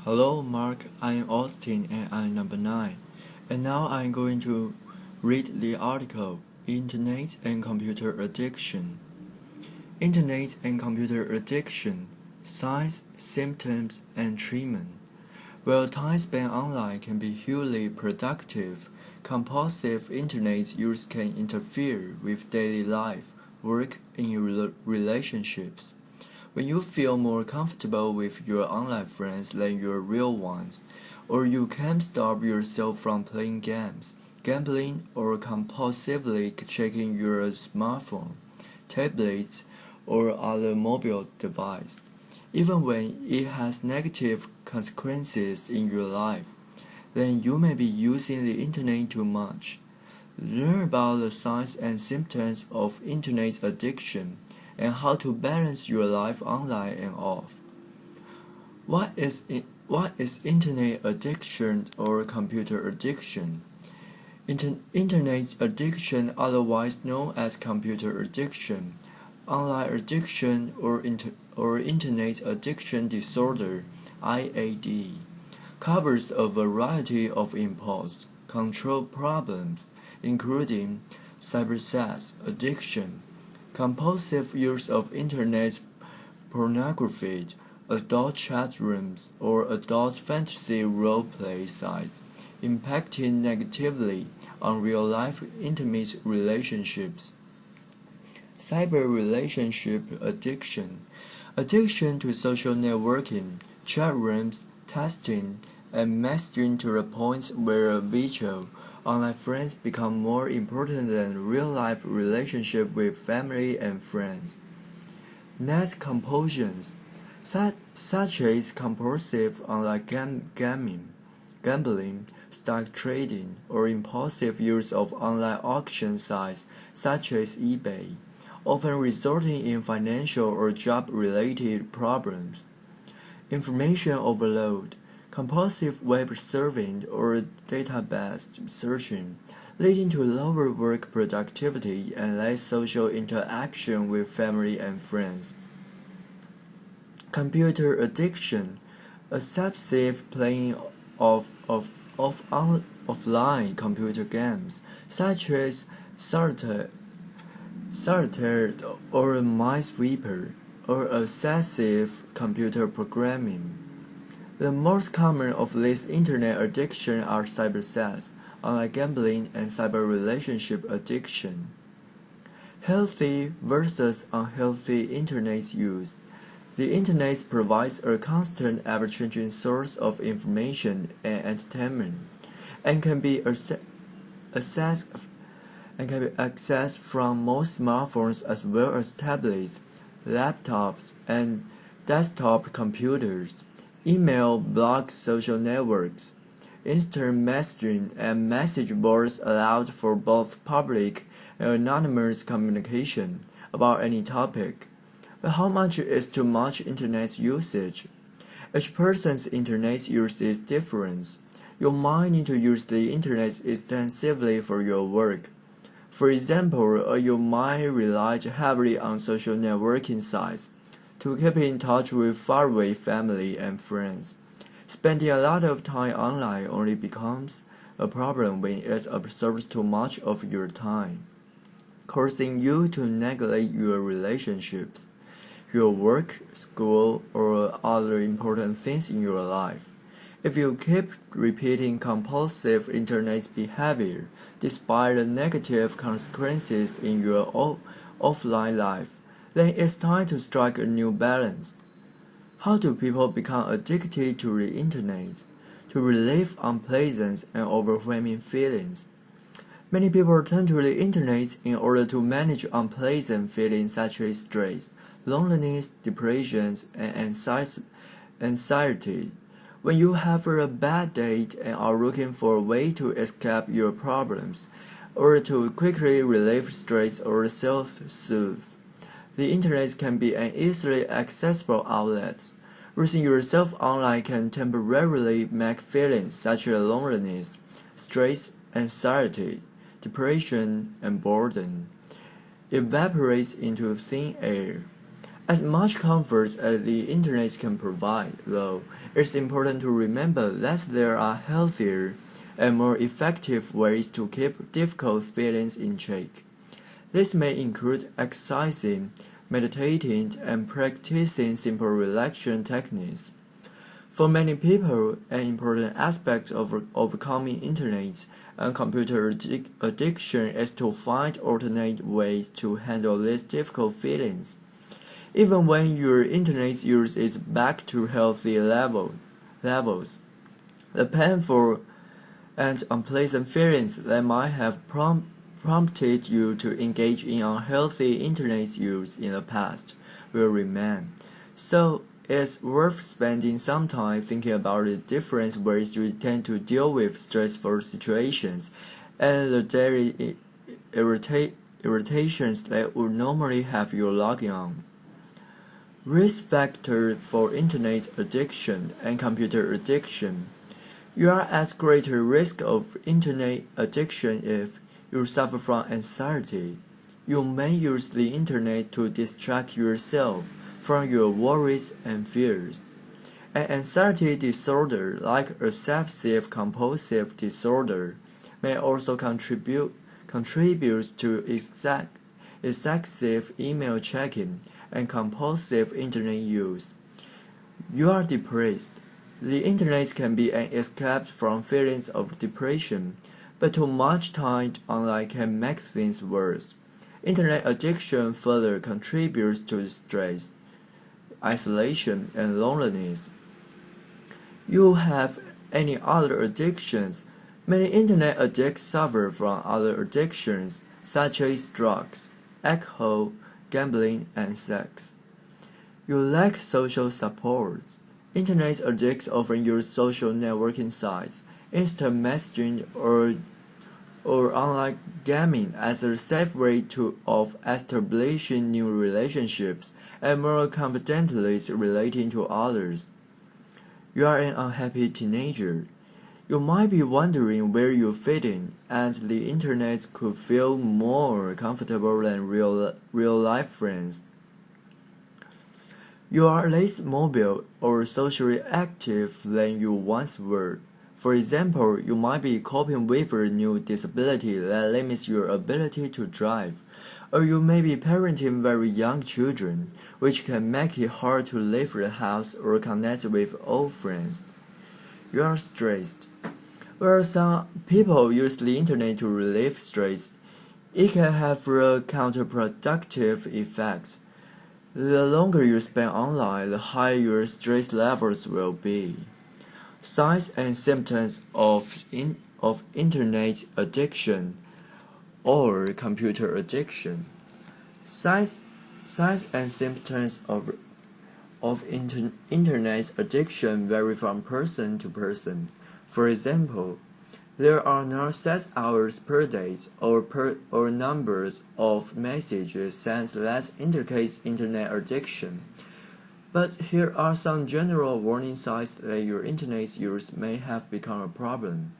Hello, Mark. I'm Austin and I'm number 9. And now I'm going to read the article Internet and Computer Addiction. Internet and Computer Addiction Signs, Symptoms, and Treatment. While time spent online can be hugely productive, compulsive Internet use can interfere with daily life, work, and relationships. When you feel more comfortable with your online friends than your real ones, or you can't stop yourself from playing games, gambling, or compulsively checking your smartphone, tablets, or other mobile device, even when it has negative consequences in your life, then you may be using the internet too much. Learn about the signs and symptoms of internet addiction and how to balance your life online and off. What is internet addiction or computer addiction? Internet addiction, otherwise known as computer addiction, online addiction, or internet addiction disorder (IAD), covers a variety of impulse control problems, including cybersex addiction, compulsive use of internet pornography, adult chat rooms, or adult fantasy role-play sites, impacting negatively on real-life intimate relationships. Cyber relationship addiction, addiction to social networking, chat rooms, texting, and messaging to the point where virtual online friends become more important than real-life relationship with family and friends. Net compulsions, such as compulsive online gambling, stock trading, or impulsive use of online auction sites such as eBay, often resulting in financial or job-related problems. Information overload, compulsive web surfing or database searching, leading to lower work productivity and less social interaction with family and friends. Computer addiction, obsessive playing of offline computer games, such as solitaire or Minesweeper, or obsessive computer programming. The most common of these internet addictions are cybersex, online gambling, and cyber relationship addiction. Healthy versus unhealthy internet use. The internet provides a constant, ever-changing source of information and entertainment, and can be accessed from most smartphones as well as tablets, laptops, and desktop computers. Email, blogs, social networks, instant messaging, and message boards allowed for both public and anonymous communication about any topic. But how much is too much internet usage? Each person's internet use is different. You might need to use the internet extensively for your work. For example, you might rely heavily on social networking sites to keep in touch with faraway family and friends. Spending a lot of time online only becomes a problem when it absorbs too much of your time, causing you to neglect your relationships, your work, school, or other important things in your life. If you keep repeating compulsive internet behavior despite the negative consequences in your offline life, then it's time to strike a new balance. How do people become addicted to the internet? To relieve unpleasant and overwhelming feelings. Many people turn to the internet in order to manage unpleasant feelings such as stress, loneliness, depression, and anxiety. When you have a bad day and are looking for a way to escape your problems, or to quickly relieve stress or self-soothe, the internet can be an easily accessible outlet. Losing yourself online can temporarily make feelings such as loneliness, stress, anxiety, depression, and boredom evaporate into thin air. As much comfort as the internet can provide, though, it's important to remember that there are healthier and more effective ways to keep difficult feelings in check. This may include exercising, meditating, and practicing simple relaxation techniques. For many people, an important aspect of overcoming internet and computer addiction is to find alternate ways to handle these difficult feelings. Even when your internet use is back to healthy levels, the painful and unpleasant feelings that might have prompted you to engage in unhealthy internet use in the past will remain. So, it's worth spending some time thinking about the different ways you tend to deal with stressful situations and the daily irritations that would normally have you logging on. Risk factor for internet addiction and computer addiction. You are at greater risk of internet addiction if you suffer from anxiety. You may use the internet to distract yourself from your worries and fears. An anxiety disorder like obsessive compulsive disorder may also contribute to excessive email checking and compulsive internet use. You are depressed. The internet can be an escape from feelings of depression, but too much time online can make things worse. Internet addiction further contributes to stress, isolation, and loneliness. You have any other addictions? Many internet addicts suffer from other addictions such as drugs, alcohol, gambling, and sex. You lack social support. Internet addicts often use social networking sites, instant messaging, or online gaming as a safe way of establishing new relationships and more confidently relating to others. You are an unhappy teenager. You might be wondering where you fit in, and the internet could feel more comfortable than real-life friends. You are less mobile or socially active than you once were. For example, you might be coping with a new disability that limits your ability to drive, or you may be parenting very young children, which can make it hard to leave the house or connect with old friends. You are stressed. While some people use the internet to relieve stress, it can have a counterproductive effect. The longer you spend online, the higher your stress levels will be. Signs and symptoms of internet addiction or computer addiction. Signs and symptoms of internet addiction vary from person to person. For example, there are no set hours per day or numbers of messages sent that indicate internet addiction. But here are some general warning signs that your internet use may have become a problem.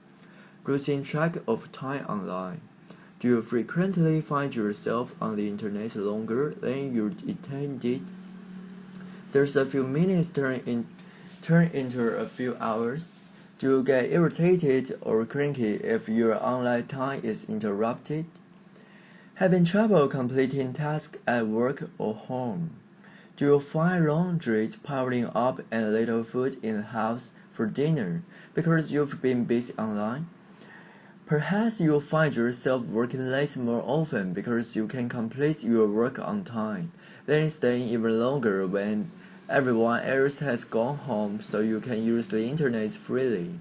Losing track of time online. Do you frequently find yourself on the internet longer than you intended? Does a few minutes turn into a few hours? Do you get irritated or cranky if your online time is interrupted? Having trouble completing tasks at work or home? Do you find laundry piling up and little food in the house for dinner because you've been busy online? Perhaps you find yourself working late more often because you can complete your work on time, then staying even longer when everyone else has gone home so you can use the internet freely.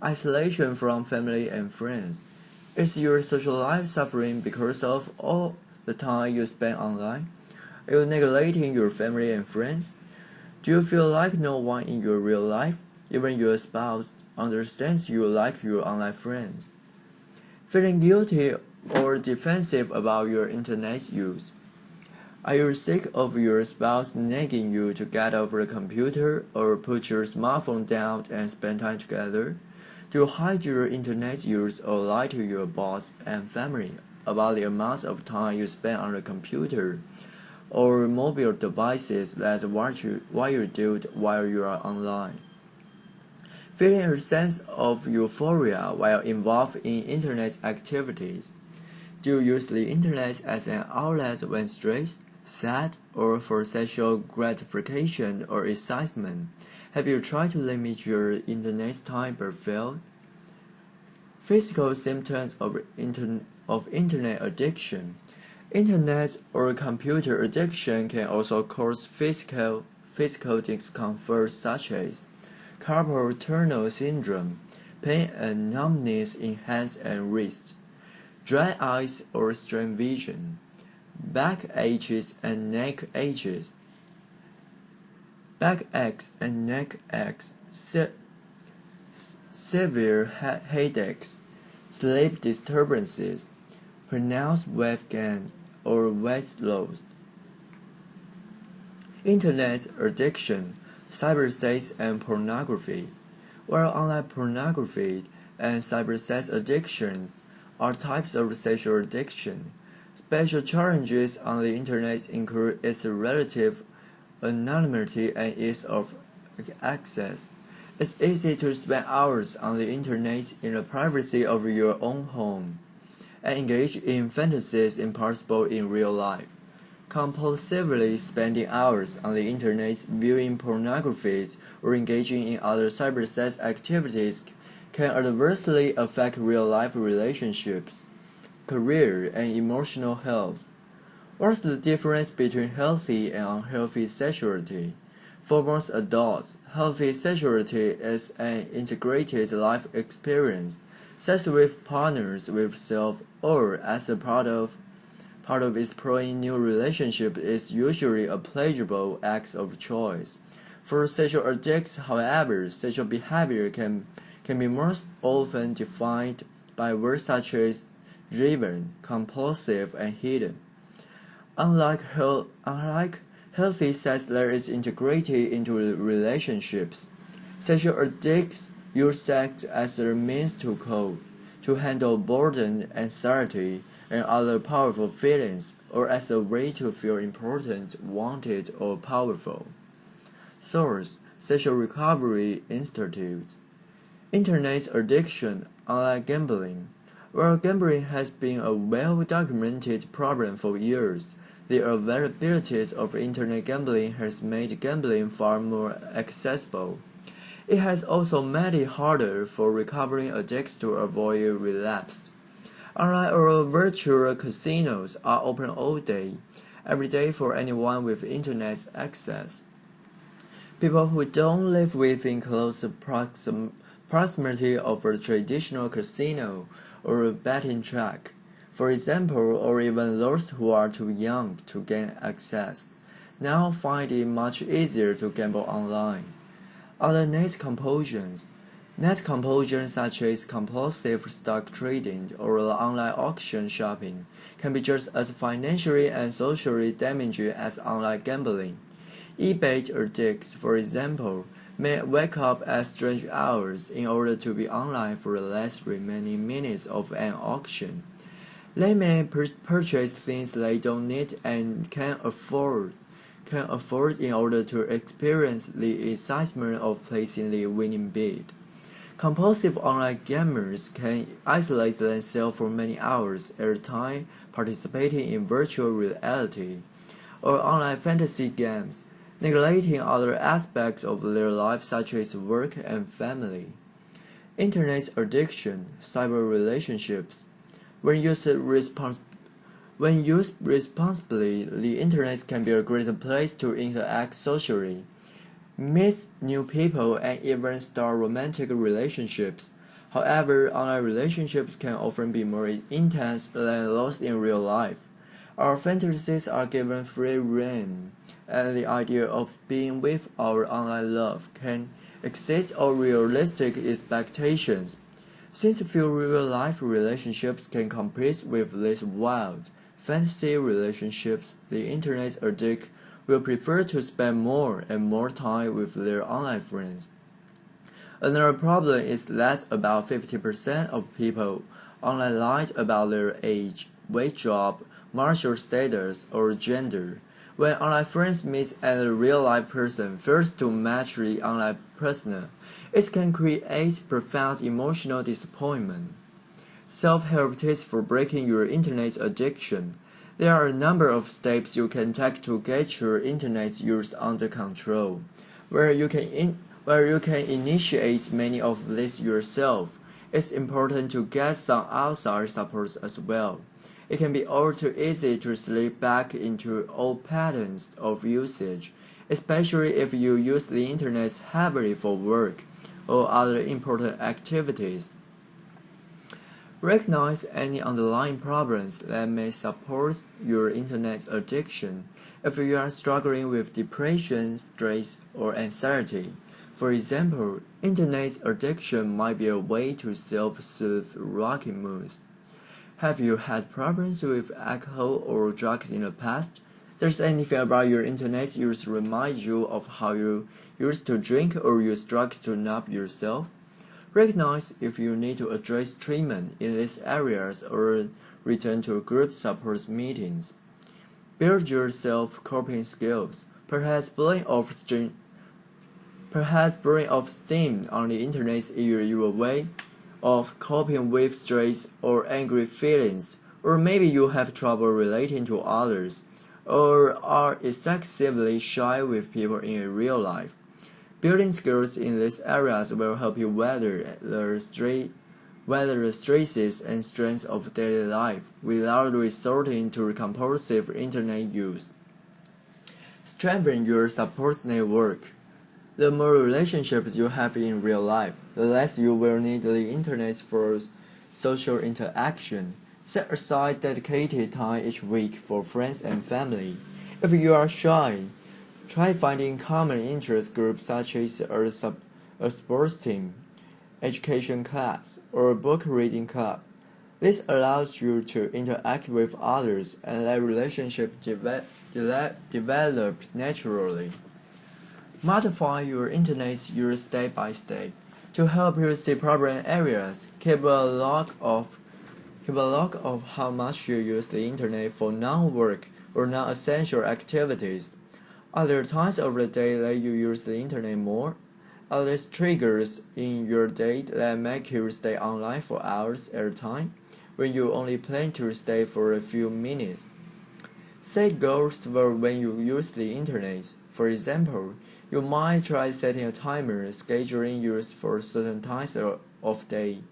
Isolation from family and friends. Is your social life suffering because of all the time you spend online? Are you neglecting your family and friends? Do you feel like no one in your real life, even your spouse, understands you like your online friends? Feeling guilty or defensive about your internet use. Are you sick of your spouse nagging you to get off the computer or put your smartphone down and spend time together? Do you hide your internet use or lie to your boss and family about the amount of time you spend on the computer? or mobile devices that what you do while you are online. Feeling a sense of euphoria while involved in internet activities. Do you use the internet as an outlet when stressed, sad, or for sexual gratification or excitement? Have you tried to limit your internet time but failed? Physical symptoms of internet addiction. Internet or computer addiction can also cause physical discomfort such as carpal tunnel syndrome, pain and numbness in hands and wrists, dry eyes or strained vision, back aches and neck aches, severe headaches, sleep disturbances, pronounced weight gain or weight loss. Internet addiction, cybersex and pornography. While online pornography and cybersex addictions are types of sexual addiction, special challenges on the internet include its relative anonymity and ease of access. It's easy to spend hours on the internet in the privacy of your own home and engage in fantasies impossible in real life. Compulsively spending hours on the internet viewing pornography or engaging in other cybersex activities can adversely affect real-life relationships, career, and emotional health. What's the difference between healthy and unhealthy sexuality? For most adults, healthy sexuality is an integrated life experience. Sex with partners, with self, or as a part of exploring new relationship is usually a pleasurable act of choice. For sexual addicts, however, sexual behavior can be most often defined by words such as driven, compulsive, and hidden. Unlike healthy sex that is integrated into relationships, sexual addicts use sex as a means to cope, to handle boredom, anxiety, and other powerful feelings, or as a way to feel important, wanted, or powerful. Source: Sexual Recovery Institute. Internet addiction, online gambling. While gambling has been a well-documented problem for years, the availability of internet gambling has made gambling far more accessible. It has also made it harder for recovering addicts to avoid relapse. Online or virtual casinos are open all day, every day for anyone with internet access. People who don't live within close proximity of a traditional casino or a betting track, for example, or even those who are too young to gain access, now find it much easier to gamble online. Other net compulsions such as compulsive stock trading or online auction shopping can be just as financially and socially damaging as online gambling. eBay addicts, for example, may wake up at strange hours in order to be online for the last remaining minutes of an auction. They may purchase things they don't need and can afford in order to experience the excitement of placing the winning bid. Compulsive online gamers can isolate themselves for many hours at a time participating in virtual reality or online fantasy games, neglecting other aspects of their life such as work and family. Internet addiction, cyber relationships. When used responsibly, the internet can be a great place to interact socially, meet new people, and even start romantic relationships. However, online relationships can often be more intense than those in real life. Our fantasies are given free rein, and the idea of being with our online love can exceed our realistic expectations. Since few real-life relationships can compete with these wild, fantasy relationships, the internet addict will prefer to spend more and more time with their online friends. Another problem is that about 50% of people online lie about their age, wage, job, marital status, or gender, When online friends meet and a real-life person fails to match the online persona, it can create profound emotional disappointment. Self-help tips for breaking your internet addiction. There are a number of steps you can take to get your internet use under control, where you can initiate many of these yourself. It's important to get some outside support as well. It can be all too easy to slip back into old patterns of usage, especially if you use the internet heavily for work or other important activities. Recognize any underlying problems that may support your internet addiction. If you are struggling with depression, stress, or anxiety, for example, internet addiction might be a way to self-soothe rocky moods. Have you had problems with alcohol or drugs in the past? Does anything about your internet use remind you of how you used to drink or use drugs to numb yourself? Recognize if you need to address treatment in these areas or return to group support meetings. Build your self-coping skills. Perhaps blowing off steam on the internet is your way of coping with stress or angry feelings, or maybe you have trouble relating to others, or are excessively shy with people in real life. Building skills in these areas will help you weather the stresses and strains of daily life without resorting to compulsive internet use. Strengthen your support network. The more relationships you have in real life, the less you will need the internet for social interaction. Set aside dedicated time each week for friends and family. If you are shy, try finding common interest groups such as a sports team, education class, or a book reading club. This allows you to interact with others and let relationships develop naturally. Modify your internet use step by step. To help you see problem areas, keep a log of how much you use the internet for non-work or non-essential activities. Are there times of the day that you use the internet more? Are there triggers in your day that make you stay online for hours at a time, when you only plan to stay for a few minutes? Set goals for when you use the internet. For example, you might try setting a timer, scheduling use for certain times of day,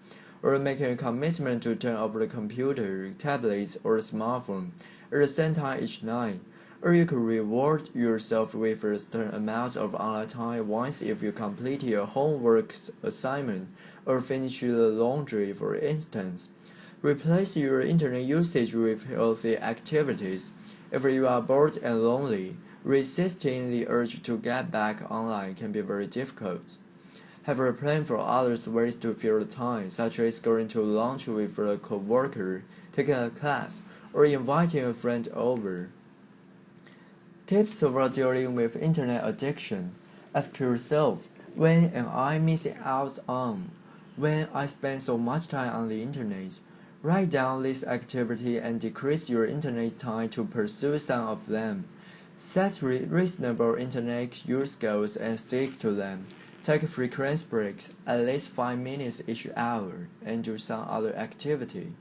or making a commitment to turn off the computer, tablet, or smartphone at the same time each night. Or you could reward yourself with a certain amount of online time once if you complete your homework assignment or finish the laundry, for instance. Replace your internet usage with healthy activities. If you are bored and lonely, resisting the urge to get back online can be very difficult. Have a plan for others ways to fill the time, such as going to lunch with a coworker, taking a class, or inviting a friend over. Tips for dealing with internet addiction. Ask yourself, when am I missing out on? When I spend so much time on the internet? Write down this activity and decrease your internet time to pursue some of them. Set reasonable internet use goals and stick to them. Take frequent breaks, at least 5 minutes each hour, and do some other activity.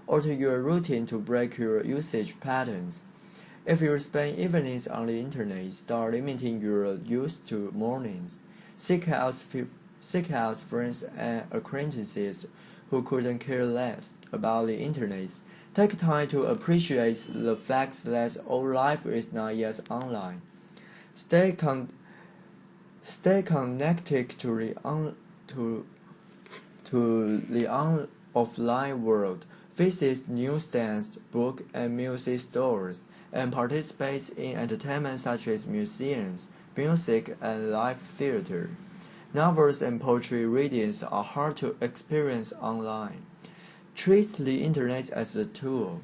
Alter your routine to break your usage patterns. If you spend evenings on the internet, start limiting your use to mornings. Seek out friends and acquaintances who couldn't care less about the internet. Take time to appreciate the fact that all life is not yet online. Stay connected to the offline world. Visit newsstands, book and music stores, and participate in entertainment such as museums, music, and live theater. Novels and poetry readings are hard to experience online. Treat the internet as a tool.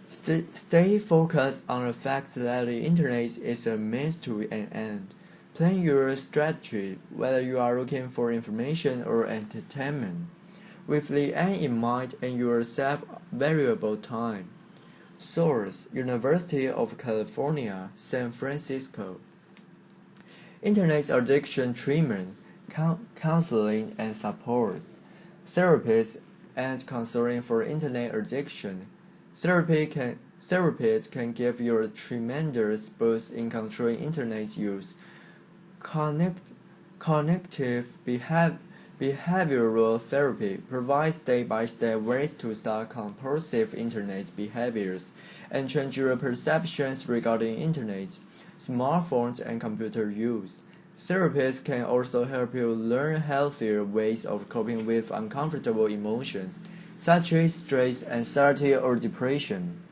Stay focused on the fact that the internet is a means to an end. Plan your strategy, whether you are looking for information or entertainment, with the end in mind and your self-variable time. Source: University of California, San Francisco. Internet addiction treatment, counseling and support. Therapists and counseling for internet addiction. Therapists can give you a tremendous boost in controlling internet use. Cognitive behavioral therapy provides step-by-step ways to stop compulsive internet behaviors and change your perceptions regarding internet, smartphones, and computer use. Therapists can also help you learn healthier ways of coping with uncomfortable emotions, such as stress, anxiety, or depression.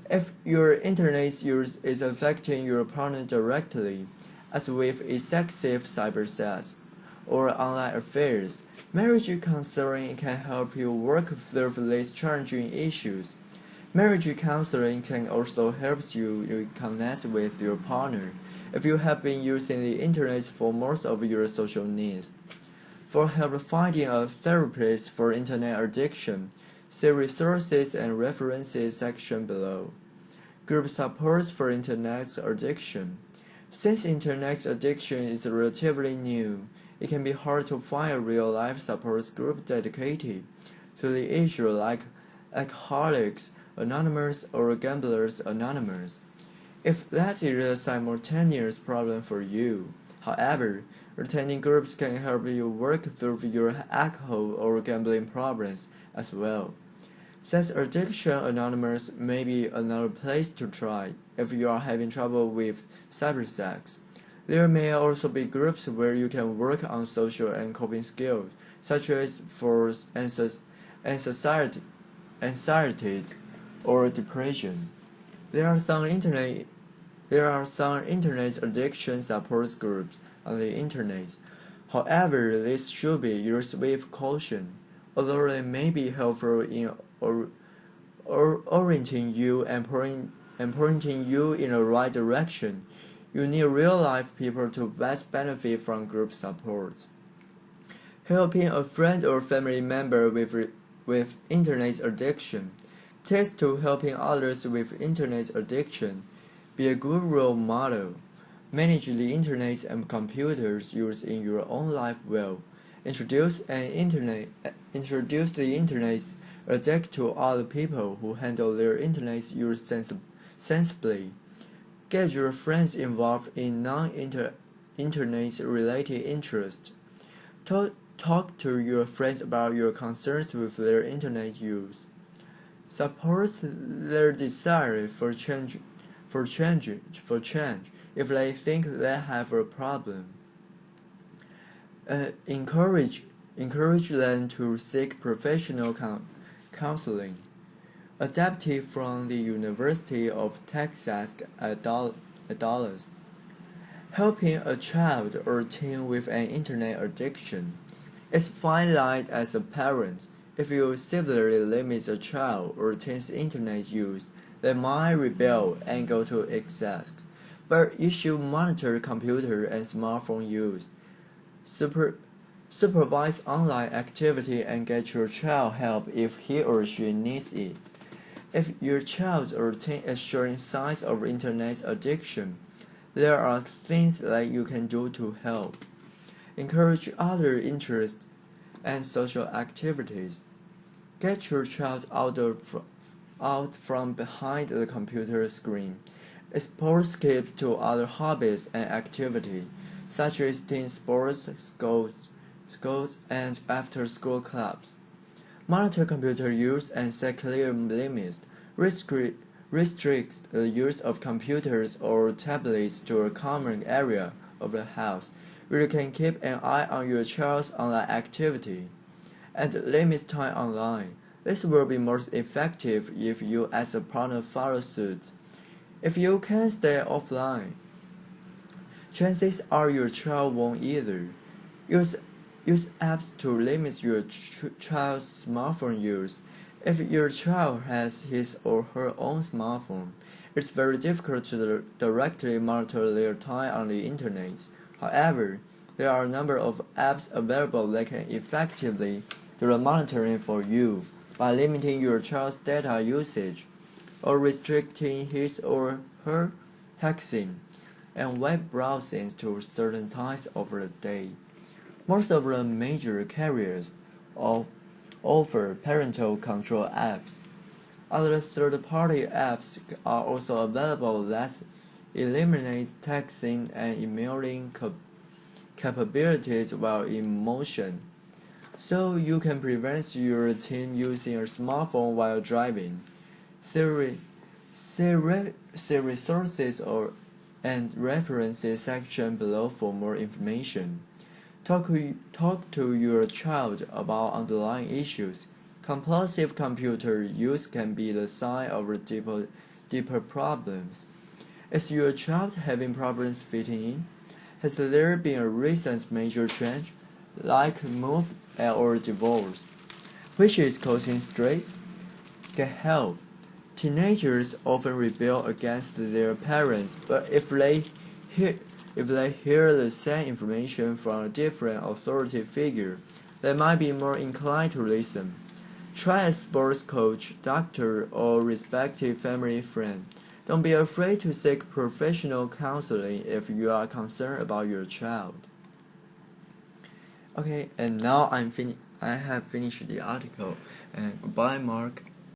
If your internet use is affecting your partner directly, as with excessive cybersex or online affairs, marriage counseling can help you work through these challenging issues. Marriage counseling can also help you reconnect with your partner if you have been using the internet for most of your social needs. For help finding a therapist for internet addiction, see resources and references section below. Group support for internet addiction. Since internet addiction is relatively new, it can be hard to find a real-life support group dedicated to the issue like Alcoholics Anonymous or Gamblers Anonymous. If that is a simultaneous problem for you, however, attending groups can help you work through your alcohol or gambling problems as well. Sex Addiction Anonymous may be another place to try if you are having trouble with cybersex. There may also be groups where you can work on social and coping skills, such as for anxiety or depression. There are some internet addiction support groups on the internet. However, this should be used with caution. Although they may be helpful in orienting you and pointing you in the right direction, you need real-life people to best benefit from group support. Helping a friend or family member with internet addiction. Tips to helping others with internet addiction. Be a good role model. Manage the internet and computers use in your own life well. Introduce the internet addict to other people who handle their internet use sensibly. Get your friends involved in non-internet related interests. Talk to your friends about your concerns with their internet use. Support their desire for change if they think they have a problem. Encourage them to seek professional counseling. Adapted from the University of Texas at Dallas. Helping a child or teen with an internet addiction. It's fine line as a parent. If you severely limit a child or teen's internet use, they might rebel and go to excess. But you should monitor computer and smartphone use. Supervise online activity and get your child help if he or she needs it. If your child or teen is showing signs of internet addiction, there are things that you can do to help. Encourage other interests and social activities. Get your child out from behind the computer screen. Expose kids to other hobbies and activities, such as teen sports, schools, and after-school clubs. Monitor computer use and set clear limits. Restrict the use of computers or tablets to a common area of the house where you can keep an eye on your child's online activity. And limit time online. This will be most effective if you as a partner follow suit. If you can stay offline, chances are your child won't either. Use apps to limit your child's smartphone use. If your child has his or her own smartphone, it's very difficult to directly monitor their time on the internet. However, there are a number of apps available that can effectively do the monitoring for you by limiting your child's data usage. or restricting his or her texting and web browsing to certain times of the day. Most of the major carriers offer parental control apps. Other third-party apps are also available that eliminate texting and emailing capabilities while in motion, so you can prevent your teen using a smartphone while driving. See resources and references section below for more information. Talk to your child about underlying issues. Compulsive computer use can be the sign of deeper problems. Is your child having problems fitting in? Has there been a recent major change, like move or divorce, which is causing stress? Get help. Teenagers often rebel against their parents, but if they hear the same information from a different authority figure, they might be more inclined to listen. Try a sports coach, doctor, or respected family friend. Don't be afraid to seek professional counseling if you are concerned about your child. Okay, and now I have finished the article. And goodbye, Mark.